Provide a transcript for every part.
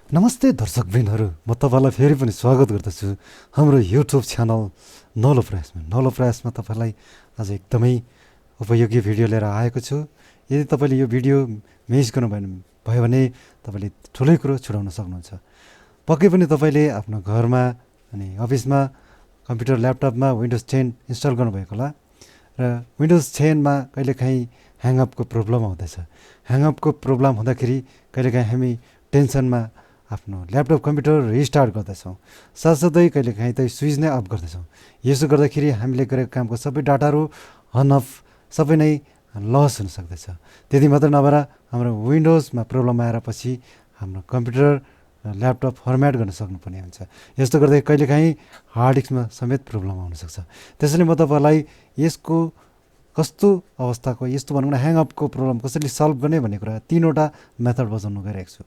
नमस्ते दर्शकवृन्दहरू, म तपाईँलाई फेरि पनि स्वागत गर्दछु हाम्रो युट्युब च्यानल नौलो प्रयासमा। नौलो प्रयासमा तपाईँलाई आज एकदमै उपयोगी भिडियो लिएर आएको छु। यदि तपाईँले यो भिडियो मिस गर्नुभयो भने तपाईँले ठुलै कुरो छुटाउन सक्नुहुन्छ। पक्कै पनि तपाईँले आफ्नो घरमा अनि अफिसमा कम्प्युटर ल्यापटपमा विन्डोज 10 इन्स्टल गर्नुभएको होला र विन्डोज 10मा कहिलेकाहीँ ह्याङअपको प्रब्लम आउँदैछ। ह्याङअपको प्रब्लम हुँदाखेरि कहिलेकाहीँ हामी टेन्सनमा आफ्नो ल्यापटप कम्प्युटर रिस्टार्ट गर्दैछौँ, साथसाथै कहिलेकाहीँ त स्विच नै अफ गर्दैछौँ। यसो गर्दाखेरि हामीले गरेको कामको सबै डाटाहरू अन अफ सबै नै लस हुन सक्दछ। त्यति मात्र नभएर हाम्रो विन्डोजमा प्रब्लम आएर पछि हाम्रो कम्प्युटर ल्यापटप फर्मेट गर्न सक्नुपर्ने हुन्छ। यस्तो गर्दा कहिलेकाहीँ हार्ड डिस्कमा समेत प्रब्लम आउनसक्छ। त्यसैले म तपाईँलाई यसको कस्तो अवस्थाको यस्तो भनौँ न ह्याङअपको प्रब्लम कसरी सल्भ गर्ने भन्ने कुरा 3वटा मेथड बजाउनु गइरहेको छु।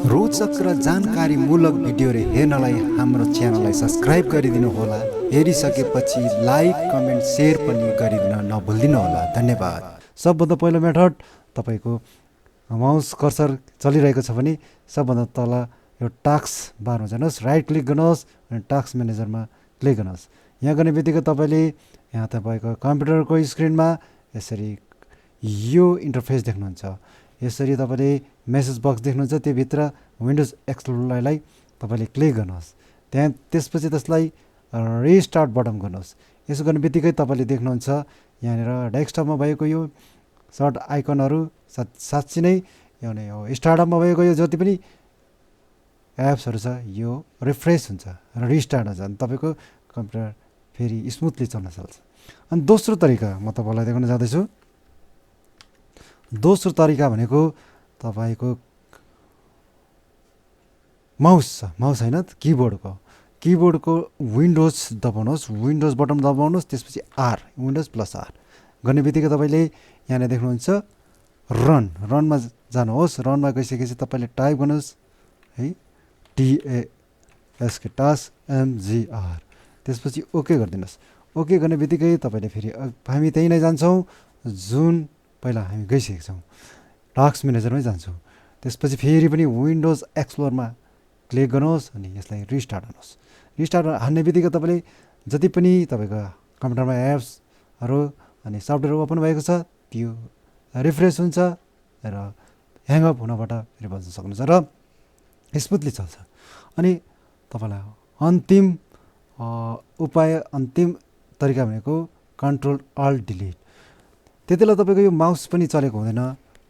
रोचक र जानकारीमूलक भिडियोहरू हेर्नलाई हाम्रो च्यानललाई सब्सक्राइब गरिदिनु होला। हेरिसकेपछि लाइक कमेन्ट सेयर पनि गरिदिन नभुलिदिनु होला। धन्यवाद। सबभन्दा पहिलो मेथड, तपाईँको माउस कर्सर चलिरहेको छ भने सबभन्दा तल यो टास्क बारमा जानुहोस्, राइट क्लिक गर्नुहोस् अनि टास्क म्यानेजरमा क्लिक गर्नुहोस्। यहाँ गर्ने बित्तिकै तपाईँले यहाँ तपाईँको कम्प्युटरको स्क्रिनमा यसरी यो इन्टरफेस देख्नुहुन्छ। यसरी तपाईँले मेसेज बक्स देख्नुहुन्छ, त्योभित्र विन्डोज एक्सप्लोररलाई तपाईँले क्लिक गर्नुहोस्। त्यसपछि त्यसलाई रिस्टार्ट बटन गर्नुहोस्। यसो गर्ने बित्तिकै तपाईँले देख्नुहुन्छ यहाँनिर डेस्कटपमा भएको यो सर्ट आइकनहरू साँच्चै नै यो स्टार्टअपमा भएको यो जति पनि एप्सहरू छ यो रिफ्रेस हुन्छ र रिस्टार्ट हुन्छ अनि तपाईँको कम्प्युटर फेरि स्मुथली चल्न सक्छ। अनि दोस्रो तरिका म तपाईँलाई देखाउन जाँदैछु। दोस्रो तरिका भनेको तपाईँको माउस छ, माउस होइन किबोर्डको विन्डोज दबाउनुहोस्, विन्डोज बटन दबाउनुहोस्, त्यसपछि आर, विन्डोज प्लस आर गर्ने बित्तिकै तपाईँले यहाँनिर देख्नुहुन्छ रनमा जानुहोस्। रनमा गइसकेपछि तपाईँले टाइप गर्नुहोस् है TASK टास्क MGR, त्यसपछि ओके गरिदिनुहोस्। ओके गर्ने बित्तिकै तपाईँले फेरि हामी त्यहीँ नै जान्छौँ जुन पहिला हामी गइसकेको छौँ, टास्क म्यानेजरमै जान्छौँ। त्यसपछि फेरि पनि विन्डोज एक्सप्लोरमा क्लिक गर्नुहोस् अनि यसलाई रिस्टार्ट गर्नुहोस्। रिस्टार्ट हान्ने बित्तिकै तपाईँले जति पनि तपाईँको कम्प्युटरमा एप्सहरू अनि सफ्टवेयर ओपन भएको छ त्यो रिफ्रेस हुन्छ र ह्याङअप हुनबाट फेरि बच्न सक्नुहुन्छ र स्मुथली चल्छ। अनि तपाईँलाई अन्तिम उपाय, अन्तिम तरिका भनेको Ctrl Alt डिलिट। त्यति बेला तपाईँको यो माउस पनि चलेको हुँदैन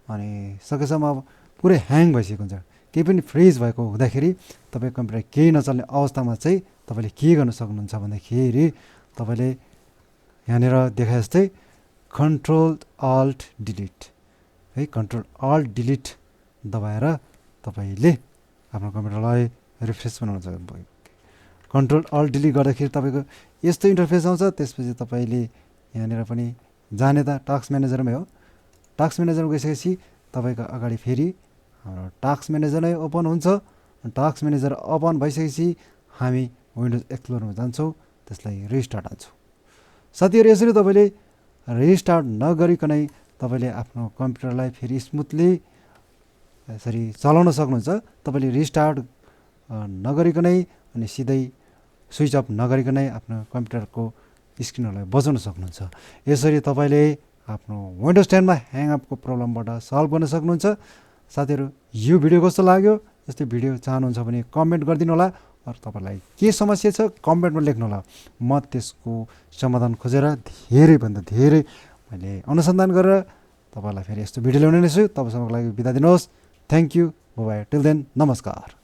अनि सकेसम्म अब पुरै ह्याङ भइसकेको हुन्छ। केही पनि फ्रिज भएको हुँदाखेरि तपाईँ कम्प्युटर केही नचल्ने अवस्थामा चाहिँ तपाईँले के गर्न सक्नुहुन्छ भन्दाखेरि तपाईँले यहाँनिर देखाए जस्तै Ctrl Alt डिलिट है, Ctrl Alt डिलिट दबाएर तपाईँले आफ्नो कम्प्युटरलाई रिफ्रेस बनाउन सक्नुहुन्छ। Ctrl Alt डिलिट गर्दाखेरि तपाईँको यस्तो इन्टरफेस आउँछ। त्यसपछि तपाईँले यहाँनिर पनि जाने त टास्क म्यानेजरमै हो। टास्क म्यानेजरमा गइसकेपछि तपाईँको अगाडि फेरि हाम्रो टास्क म्यानेजर नै ओपन हुन्छ। टास्क म्यानेजर ओपन भइसकेपछि हामी विन्डोज एक्सप्लोरमा जान्छौँ, त्यसलाई रिस्टार्ट हान्छौँ। साथीहरू यसरी तपाईँले रिस्टार्ट नगरिकनै तपाईँले आफ्नो कम्प्युटरलाई फेरि स्मुथली यसरी चलाउन सक्नुहुन्छ। तपाईँले रिस्टार्ट नगरिकनै अनि सिधै स्विच अफ नगरिकनै आफ्नो कम्प्युटरको स्क्रिनहरूलाई बचाउन सक्नुहुन्छ। यसरी तपाईँले आफ्नो विन्डोज 10मा ह्याङअपको प्रब्लमबाट सल्भ गर्न सक्नुहुन्छ। साथीहरू यो भिडियो कस्तो लाग्यो, यस्तै भिडियो चाहनुहुन्छ भने कमेन्ट गरिदिनु होला। अरू तपाईँलाई के समस्या छ कमेन्टमा लेख्नु होला। म त्यसको समाधान खोजेर धेरैभन्दा धेरै मैले अनुसन्धान गरेर तपाईँलाई फेरि यस्तो भिडियो ल्याउने नै छु। तपाईँसँगको लागि बिदा दिनुहोस्। Thank you, bye, till then, नमस्कार।